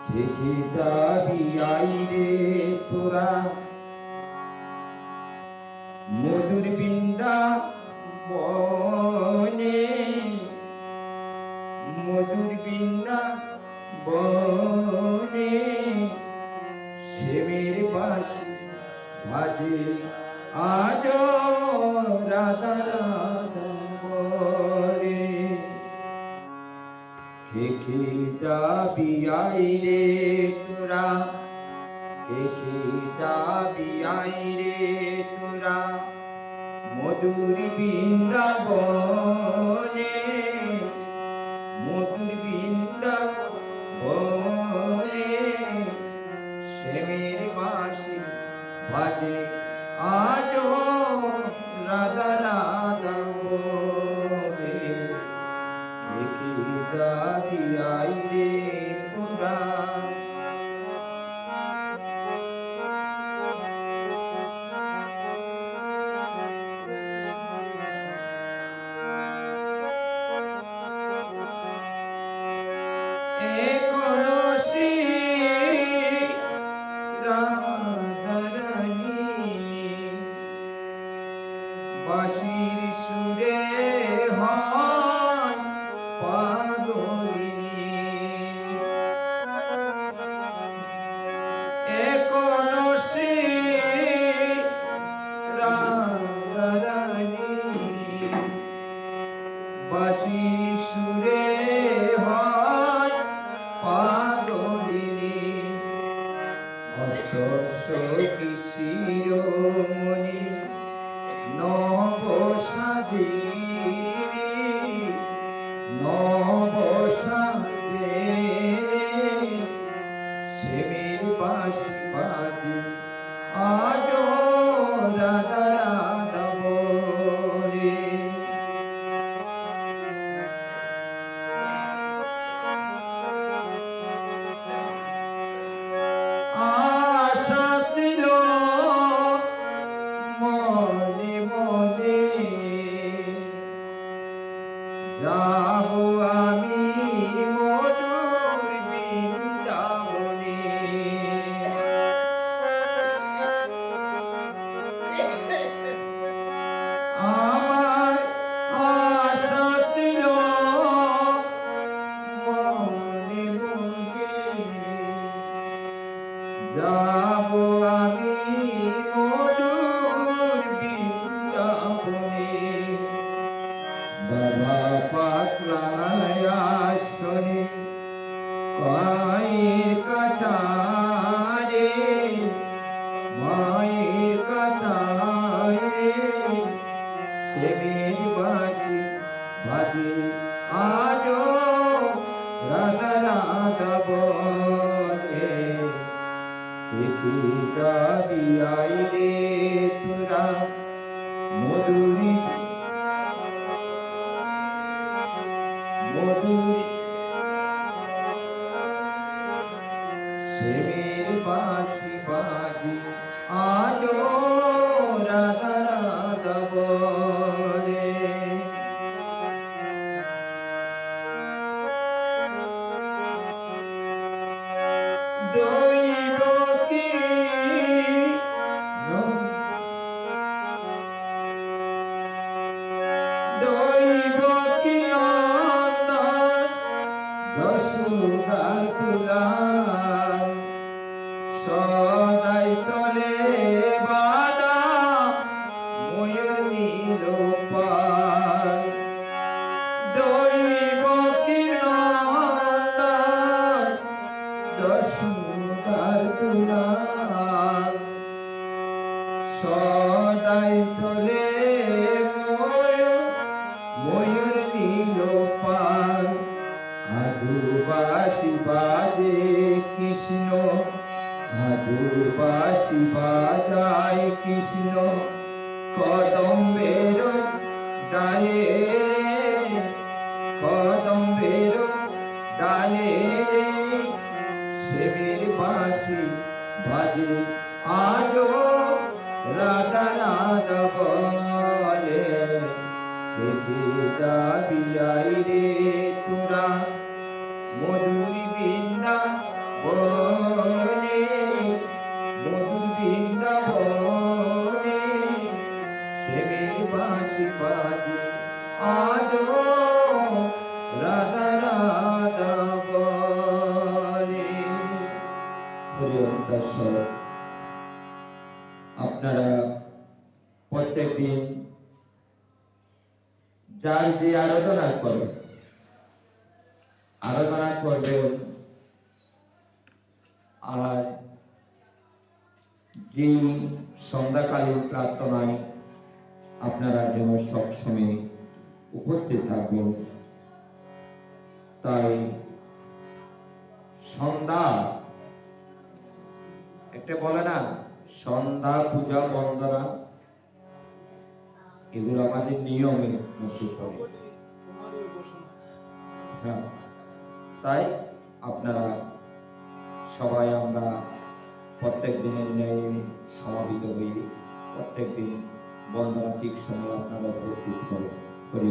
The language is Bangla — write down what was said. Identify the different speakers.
Speaker 1: থেকে যাবি আইরে তোরা মধুর বৃন্দাবনে, মধুর বৃন্দাবনে শ্যামের বাঁশি বাজে আজ রাধা রাধা বলে। কে যাবি আইরে তোরা, কে যাবি আইরে তোরা মধুর বৃন্দাবনে, মধুর বৃন্দাবনে শ্যামের বাঁশি বাজে আজ রাধা রাধা বলে। কে যাবি আইরে তোরা। বাঁশির সুরে হয় পাগলিনী, এখনো সে রাধারানী। বাঁশির সুরে হয় পাগলিনী, অষ্টসখী শিরোমণি নব সাজে, নব সাজে শ্যামের বাঁশি বাজে আজ রাধা রাধা বলে। আশা ছিল মনে মনে যাব আমি মধুর বৃন্দাবনে, আমার আশা ছিল মনে মনে যাব আমি মধুর বৃন্দাবনে। বাবা পাকড়ায় আসনে মায়ের কাছারে, মায়ের কাছারে শ্যামের বাঁশি বাজে আজ রাধা রাধা বলে। কে যাবি আইরে তোরা মধুরী মধুর শ্যামের বাঁশি বাজে আজ রাধা রাধা বলে। দৈব কি দৈব কি নন্দন যশোদার তুলার সদাই চলে বাদা ময়ূর নীল পাল। দৈব কি নন্দন যশোদার তুলার সদাই চলে ময়ূর নীল পাল। আজু বাঁশি বাজে কৃষ্ণ, আজু বাঁশি বাজায় কৃষ্ণ কদম্বের ডালে, কদম্বের ডালে শ্যামের বাঁশি বাজে আজ রাধা রাধা বলে। কে যাবি আইরে তোরা মধুর বৃন্দাবনে, যার যে আরাধনা করে, আরাধনা করবেন। আর যে সন্ধ্যাকালীন প্রার্থনায় আপনারা যেন সবসময় উপস্থিত থাকবেন। তাই সন্ধ্যা একটা বলে না, সন্ধ্যা পূজা বন্দনা, এগুলো আমাদের নিয়মে মধ্যে পড়ে। হ্যাঁ, তাই আপনারা সবাই আমরা প্রত্যেক দিনের ন্যায় সমাবেত হই, প্রত্যেক দিন বন্দনা ঠিক সময় আপনারা উপস্থিত করি।